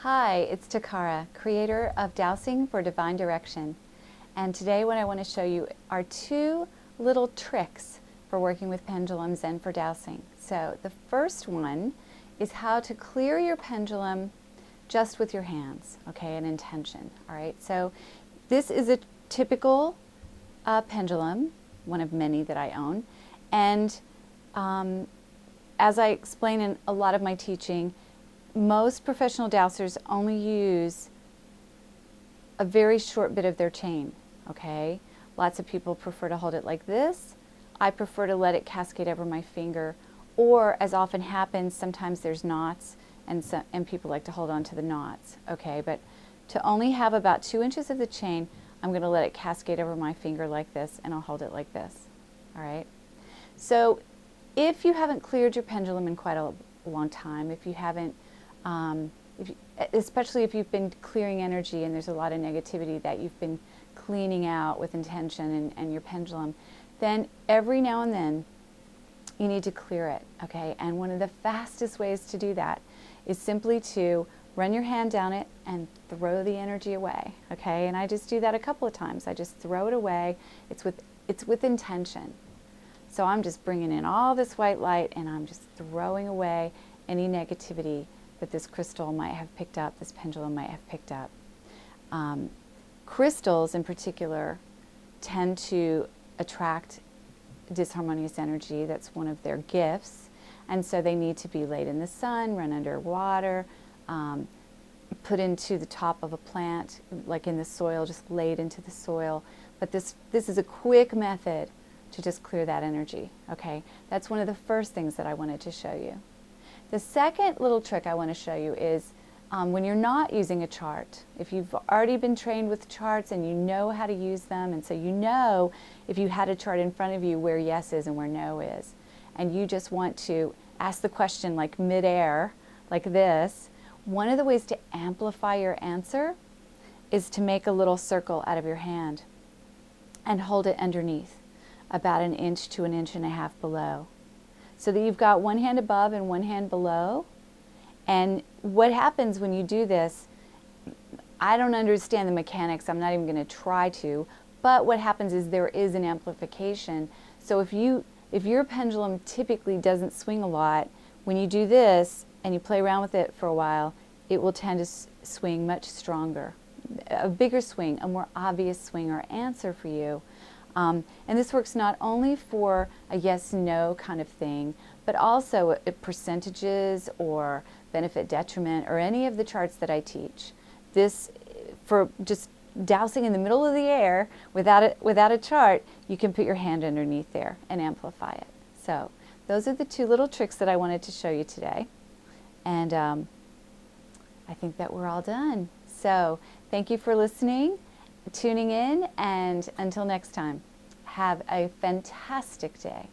Hi, it's Takara, creator of Dowsing for Divine Direction. And today what I want to show you are two little tricks for working with pendulums and for dowsing. So the first one is how to clear your pendulum just with your hands, okay, an intention, all right? So this is a typical pendulum, one of many that I own. And as I explain in a lot of my teaching, most professional dowsers only use a very short bit of their chain, okay? Lots of people prefer to hold it like this. I prefer to let it cascade over my finger, or as often happens, sometimes there's knots, and people like to hold on to the knots, okay? But to only have about 2 inches of the chain, I'm going to let it cascade over my finger like this, and I'll hold it like this, all right? So if you haven't cleared your pendulum in quite a long time, if you haven't especially if you've been clearing energy and there's a lot of negativity that you've been cleaning out with intention and your pendulum, then every now and then you need to clear it, okay? And one of the fastest ways to do that is simply to run your hand down it and throw the energy away, okay? And I just do that a couple of times. I just throw it away. It's with intention. So I'm just bringing in all this white light and I'm just throwing away any negativity that this crystal might have picked up, this pendulum might have picked up. Crystals in particular tend to attract disharmonious energy. That's one of their gifts. And so they need to be laid in the sun, run under water, put into the top of a plant, like in the soil, just laid into the soil. But this is a quick method to just clear that energy, okay? That's one of the first things that I wanted to show you. The second little trick I want to show you is when you're not using a chart, if you've already been trained with charts and you know how to use them, and so you know if you had a chart in front of you where yes is and where no is, and you just want to ask the question like midair, like this, one of the ways to amplify your answer is to make a little circle out of your hand and hold it underneath, about 1 inch to 1.5 inches below, so that you've got one hand above and one hand below. And what happens when you do this, I don't understand the mechanics, I'm not even going to try to, but what happens is there is an amplification. So if your pendulum typically doesn't swing a lot, when you do this and you play around with it for a while, it will tend to swing much stronger, a bigger swing, a more obvious swing or answer for you. And this works not only for a yes-no kind of thing, but also percentages or benefit detriment or any of the charts that I teach. This, for just dousing in the middle of the air without a chart, you can put your hand underneath there and amplify it. So those are the two little tricks that I wanted to show you today. And I think that we're all done. So thank you for listening, tuning in, and until next time, have a fantastic day.